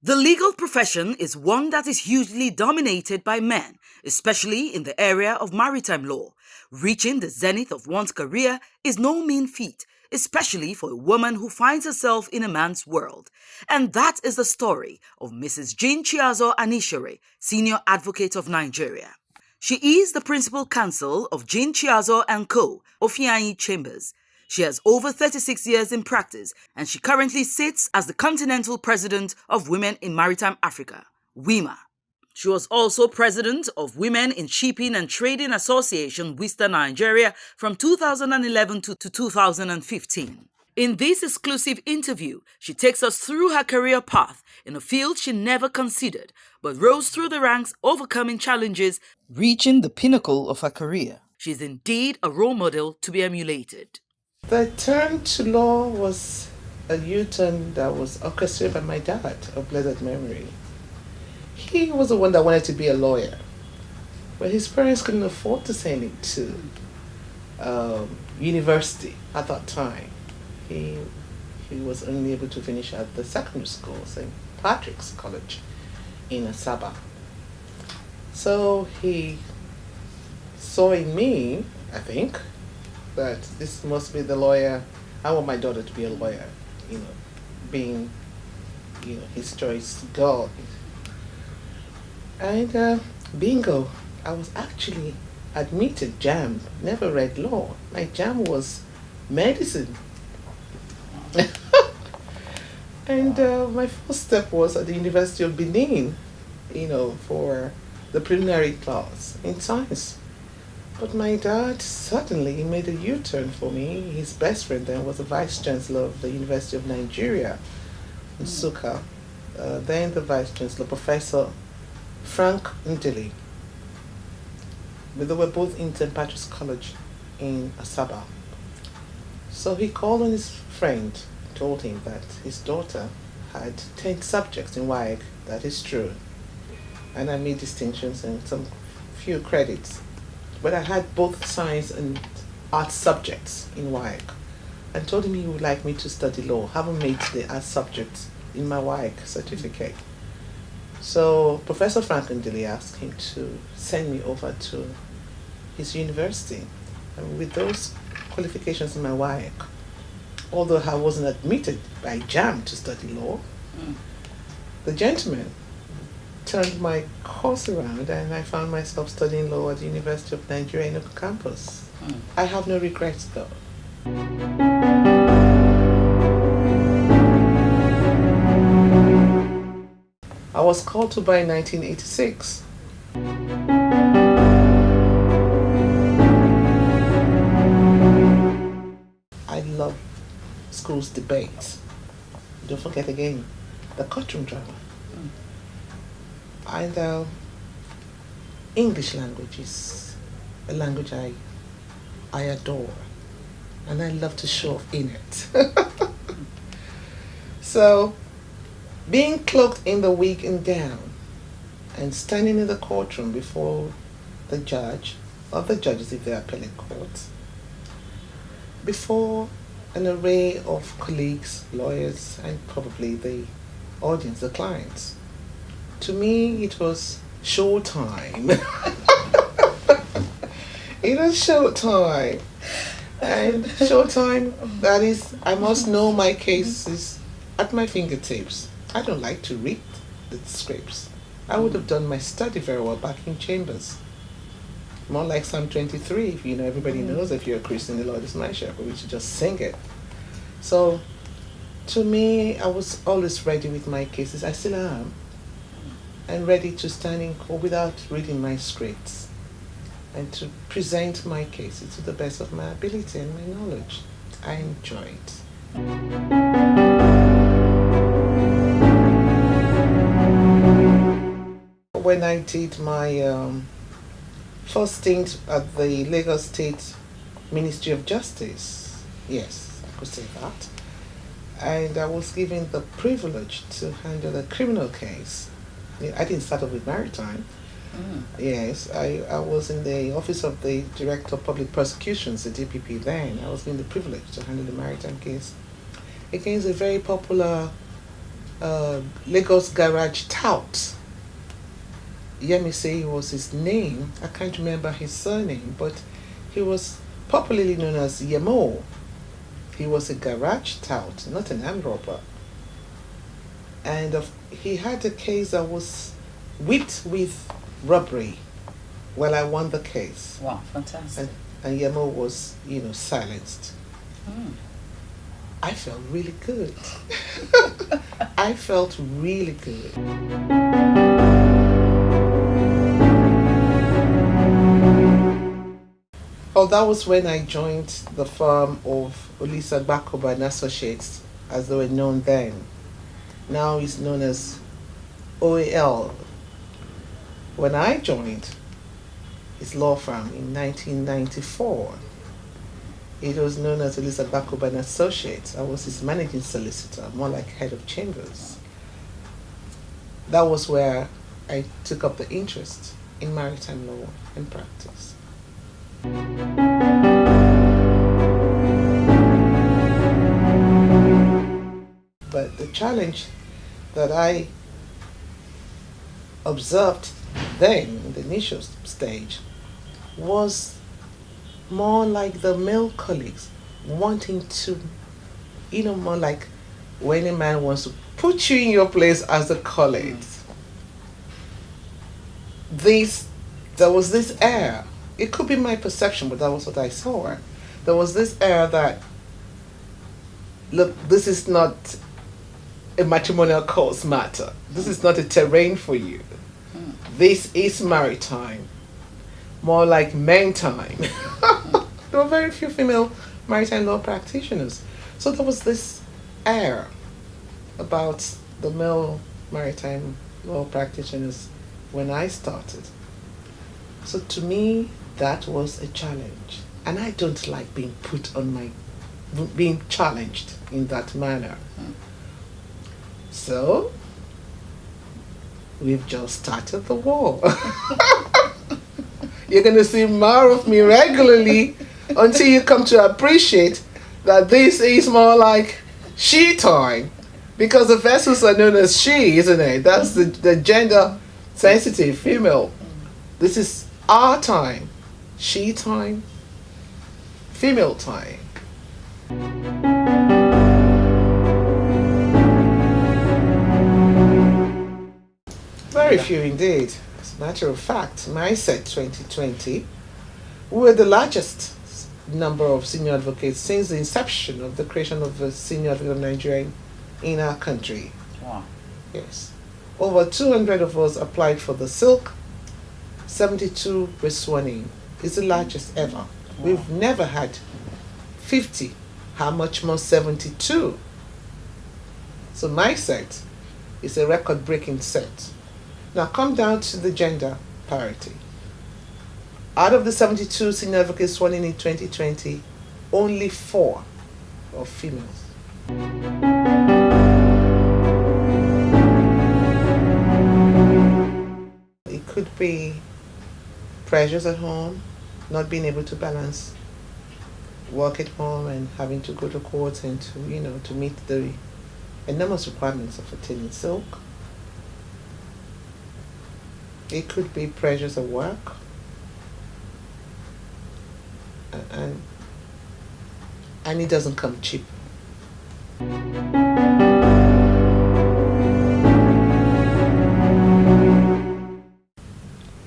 The legal profession is one that is hugely dominated by men, especially in the area of maritime law. Reaching the zenith of one's career is no mean feat, especially for a woman who finds herself in a man's world. And that is the story of Mrs. Jean Chiazor Anishere, Senior Advocate of Nigeria. She is the principal counsel of Jean Chiazor and Co., Ofianyi Chambers. She has over 36 years in practice, and she currently sits as the Continental President of Women in Maritime Africa, WIMA. She was also president of Women in Shipping and Trading Association, Western Nigeria, from 2011 to 2015. In this exclusive interview, she takes us through her career path in a field she never considered, but rose through the ranks, overcoming challenges, reaching the pinnacle of her career. She is indeed a role model to be emulated. The turn to law was a U-turn that was orchestrated by my dad of blessed memory. He was the one that wanted to be a lawyer, but his parents couldn't afford to send him to university at that time. He was only able to finish at the secondary school, St. Patrick's College in Asaba. So he saw in me, I think, that this must be the lawyer. I want my daughter to be a lawyer, being, his choice girl. And bingo, I was actually admitted JAM, never read law. My JAM was medicine. And my first step was at the University of Benin, for the preliminary class in science. But my dad suddenly made a U-turn for me. His best friend then was the Vice Chancellor of the University of Nigeria, Nsukka. Then the Vice Chancellor, Professor Frank Ndili. But they were both in St. Patrick's College in Asaba. So he called on his friend, told him that his daughter had 10 subjects in WAEC. That is true. And I made distinctions and some few credits. But I had both science and art subjects in WAEC. And told him he would like me to study law. Haven't made the art subjects in my WAEC certificate. So Professor Frank Ndili asked him to send me over to his university. And with those qualifications in my WAEC, although I wasn't admitted by JAM to study law, the gentleman turned my course around and I found myself studying law at the University of Nigeria in Oka campus. I have no regrets though. I was called to bar in 1986. I love schools debates. Don't forget again, the courtroom drama. And English language is a language I adore, and I love to show off in it. So, being cloaked in the wig and gown, and standing in the courtroom before the judge, or the judges if they're appellate courts, before an array of colleagues, lawyers, and probably the audience, the clients. To me, it was showtime. It was showtime. And showtime, that is, I must know my cases at my fingertips. I don't like to read the scripts. I would have done my study very well back in Chambers. More like Psalm 23, if everybody knows if you're a Christian, the Lord is my shepherd, we should just sing it. So, to me, I was always ready with my cases. I still am. And ready to stand in court without reading my scripts and to present my cases to the best of my ability and my knowledge. I enjoy it. When I did my first stint at the Lagos State Ministry of Justice, yes, I could say that, and I was given the privilege to handle a criminal case. I didn't start off with maritime. Yes, I was in the office of the Director of Public Prosecutions, the DPP then. I was given the privilege to handle the maritime case against a very popular Lagos Garage Tout. Yemise was his name. I can't remember his surname, but he was popularly known as Yemo. He was a garage tout, not an armed robber. And he had a case that was whipped with robbery. Well, I won the case. Wow, fantastic. And Yemo was, silenced. Mm. I felt really good. I felt really good. Oh, that was when I joined the firm of Olisa Bakoba and Associates, as they were known then. Now it's known as OAL. When I joined his law firm in 1994, it was known as Olisa Bakoba and Associates. I was his managing solicitor, more like head of chambers. That was where I took up the interest in maritime law and practice. But the challenge that I observed then in the initial stage was more like the male colleagues wanting to, more like when a man wants to put you in your place as a colleague. There was this air. It could be my perception, but that was what I saw. There was this air that, look, this is not a matrimonial cause matter. This is not a terrain for you. This is maritime. More like men time. There were very few female maritime law practitioners. So there was this air about the male maritime law practitioners when I started. So to me, that was a challenge. And I don't like being challenged in that manner. So, we've just started the war. You're going to see more of me regularly until you come to appreciate that this is more like she time. Because the vessels are known as she, isn't it? That's the gender sensitive female. This is our time. She time. Female time. Very few indeed. As a matter of fact, MySet 2020, we were the largest number of senior advocates since the inception of the creation of the Senior Advocate of Nigeria in our country. Wow. Yes. Over 200 of us applied for the Silk, 72 were sworn in. It's the largest ever. Wow. We've never had 50, how much more 72? So MySet is a record-breaking set. Now come down to the gender parity. Out of the 72 senior advocates sworn in 2020, only 4 are females. It could be pressures at home, not being able to balance work at home and having to go to court and to meet the enormous requirements of attaining silk. It could be pressures at work, and it doesn't come cheap.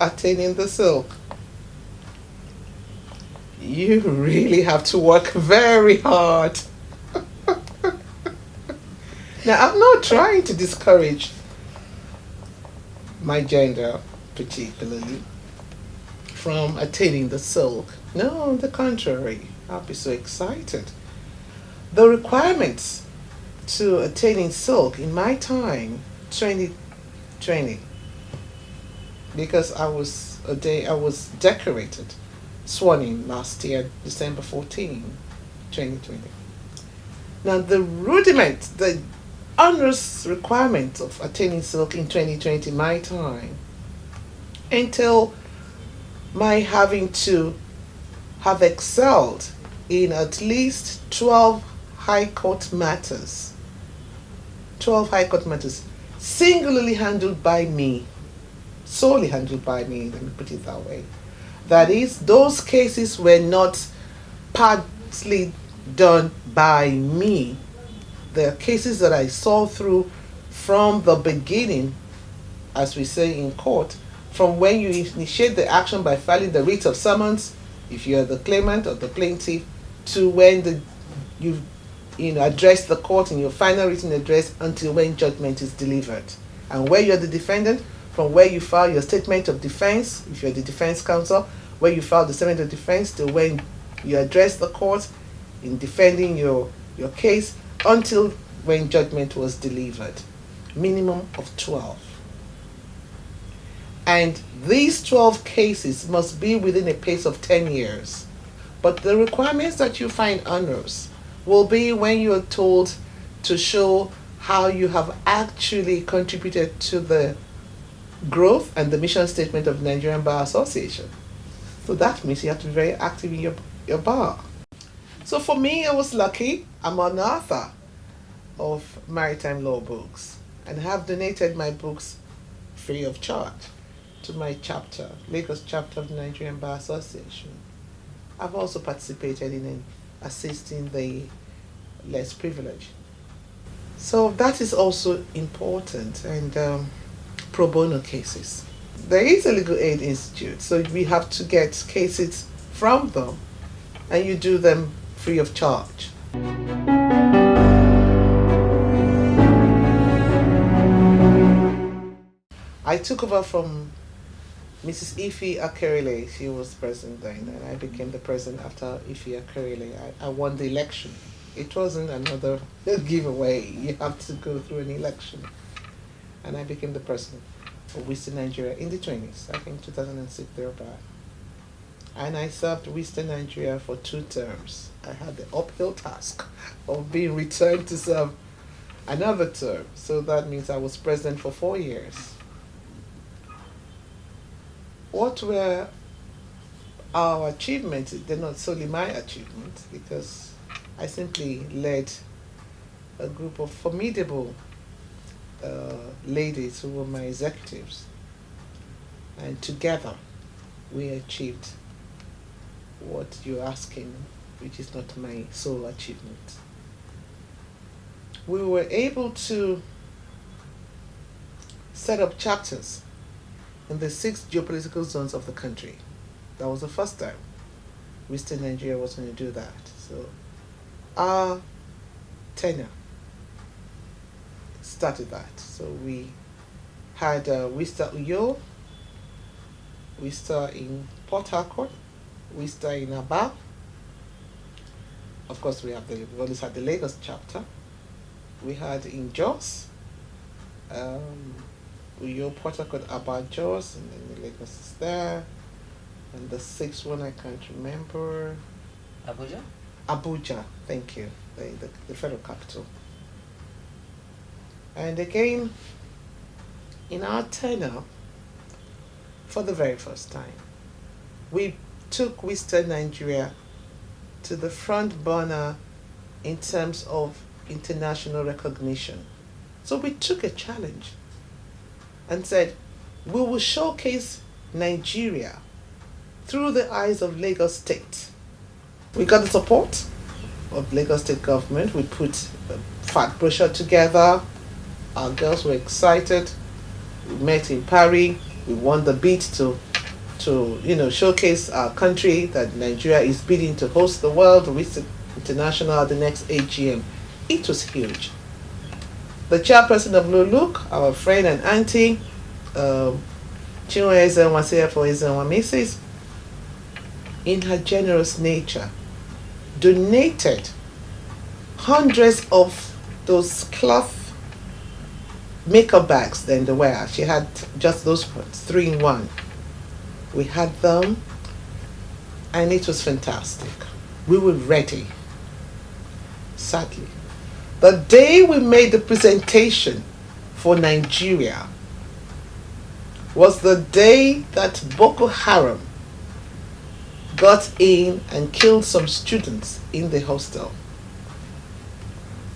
Attaining the silk, you really have to work very hard. Now, I'm not trying to discourage my gender, particularly, from attaining the silk. No, on the contrary, I'll be so excited. The requirements to attaining silk in my time, 2020, because I was decorated, sworn in last year, December 14, 2020. Now the onerous requirement of attaining silk in 2020, my time, entail my having to have excelled in at least 12 high court matters 12 High Court matters, singularly handled by me, solely handled by me, let me put it that way. That is, those cases were not partly done by me. The cases that I saw through from the beginning, as we say in court, from when you initiate the action by filing the writ of summons, if you're the claimant or the plaintiff, to when you address the court in your final written address until when judgment is delivered. And where you're the defendant, from where you file your statement of defense, if you're the defense counsel, where you file the statement of defense to when you address the court in defending your case until when judgment was delivered. Minimum of 12. And these 12 cases must be within a pace of 10 years. But the requirements that you find onerous will be when you are told to show how you have actually contributed to the growth and the mission statement of the Nigerian Bar Association. So that means you have to be very active in your bar. So for me, I was lucky. I'm an author of maritime law books and have donated my books free of charge to my chapter, Lagos chapter of the Nigerian Bar Association. I've also participated in assisting the less privileged. So that is also important, and pro bono cases. There is a legal aid institute, so we have to get cases from them, and you do them free of charge. I took over from Mrs. Ife Akerele. She was president then, and I became the president after Ife Akerele. I won the election. It wasn't another giveaway. You have to go through an election. And I became the president of Western Nigeria in the 20s, I think 2006 thereabout. And I served Western Nigeria for 2 terms. I had the uphill task of being returned to serve another term. So that means I was president for 4 years. What were our achievements? They're not solely my achievements, because I simply led a group of formidable ladies who were my executives, and together we achieved what you're asking, which is not my sole achievement. We were able to set up chapters in the 6 geopolitical zones of the country. That was the first time Western Nigeria was going to do that. So our tenure started that. So we had Wista Uyo, Wista in Port Harcourt, Wista in Aba. Of course, we always had the Lagos chapter. We had in Jos, Uyo, Port Harcourt, Aba, Jos, and then the Lagos is there. And the 6th one I can't remember. Abuja? Abuja, thank you, the federal capital. And again, in our tenure, for the very first time, we took Western Nigeria to the front burner in terms of international recognition. So we took a challenge and said, we will showcase Nigeria through the eyes of Lagos State. We got the support of Lagos State government. We put a fat brochure together. Our girls were excited. We met in Paris. We won the bid to showcase our country, that Nigeria is bidding to host the World Western International at the next AGM. It was huge. The chairperson of Luluk, our friend and auntie, Chinwe Ezenwasefo Ezenwamisis, in her generous nature, donated hundreds of those cloth makeup bags then the wear. She had just those 3 in 1. We had them, and it was fantastic. We were ready. Sadly, the day we made the presentation for Nigeria was the day that Boko Haram got in and killed some students in the hostel.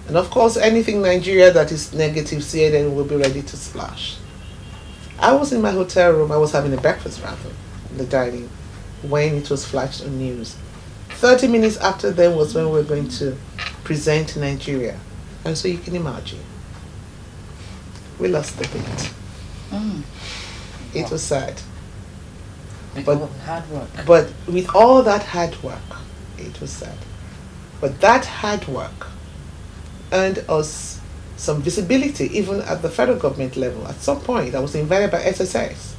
And of course, anything Nigeria that is negative, CNN will be ready to splash. I was in my hotel room, I was having a breakfast rather, in the dining, when it was flashed on news. 30 minutes after then was when we were going to present Nigeria. And so you can imagine, we lost the beat. It was sad. Because of hard work. But with all that hard work, it was sad. But that hard work earned us some visibility, even at the federal government level. At some point, I was invited by SSS.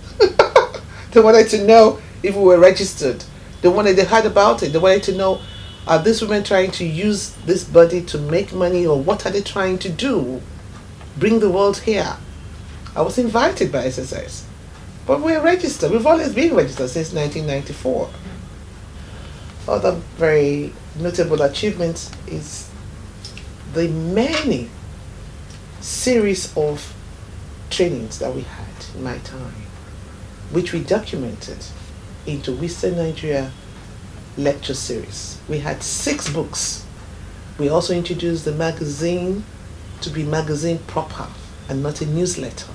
They wanted to know if we were registered. They heard about it. They wanted to know, are these women trying to use this body to make money, or what are they trying to do? Bring the world here. I was invited by SSS. But we're registered. We've always been registered since 1994. Other very notable achievements is the many series of trainings that we had in my time, which we documented into Western Nigeria lecture series. We had 6 books. We also introduced the magazine to be magazine proper and not a newsletter.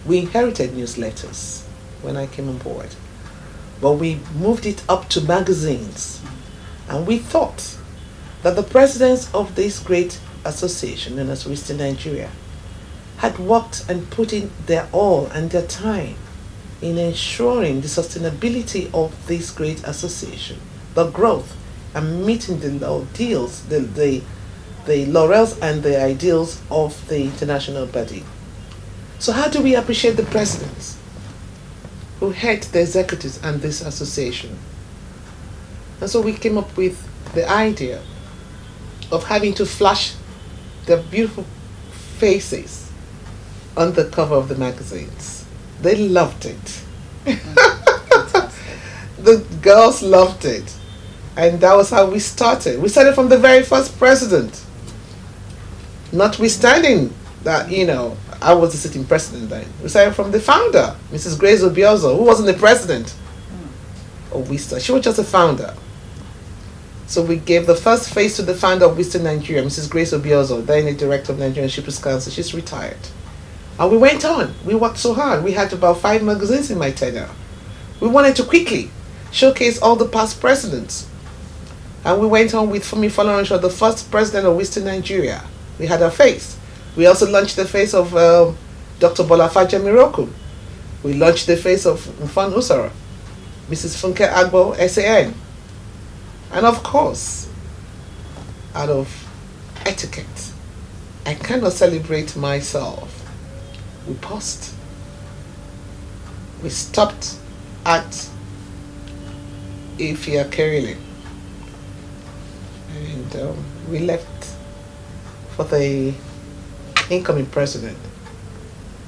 We inherited newsletters when I came on board, but we moved it up to magazines. And we thought that the presidents of this great association, known as Western Nigeria, had worked and put in their all and their time in ensuring the sustainability of this great association, the growth, and meeting the ideals, the laurels and the ideals of the international body. So how do we appreciate the presidents who head the executives and this association? And so we came up with the idea of having to flash their beautiful faces on the cover of the magazines. They loved it. The girls loved it. And that was how we started. We started from the very first president. Notwithstanding that, I was the sitting president then. We started from the founder, Mrs. Grace Obiozor, who wasn't the president. She was just a founder. So we gave the first face to the founder of Western Nigeria, Mrs. Grace Obiozor, then the director of Nigerian Shippers Council. She's retired. And we went on. We worked so hard. We had about 5 magazines in my tenure. We wanted to quickly showcase all the past presidents. And we went on with Fumi Falananshaw, the first president of Western Nigeria. We had her face. We also launched the face of Dr. Bolafaja Miroku. We launched the face of Mfan Usara, Mrs. Funke Agbo, SAN. And of course, out of etiquette, I cannot celebrate myself. We paused. We stopped at Ifia Kerile. And we left for the incoming president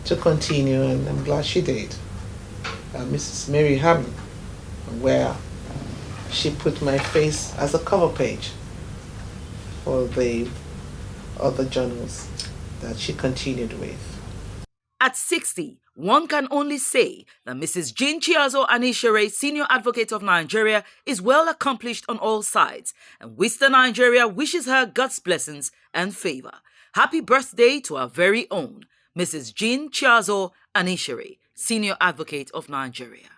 to continue, and I'm glad she did. Mrs. Mary Hammond, where she put my face as a cover page for the other journals that she continued with. At 60, one can only say that Mrs. Jean Chiazor Anishere, Senior Advocate of Nigeria, is well accomplished on all sides, and Western Nigeria wishes her God's blessings and favor. Happy birthday to our very own Mrs. Jean Chiazor Anishere, Senior Advocate of Nigeria.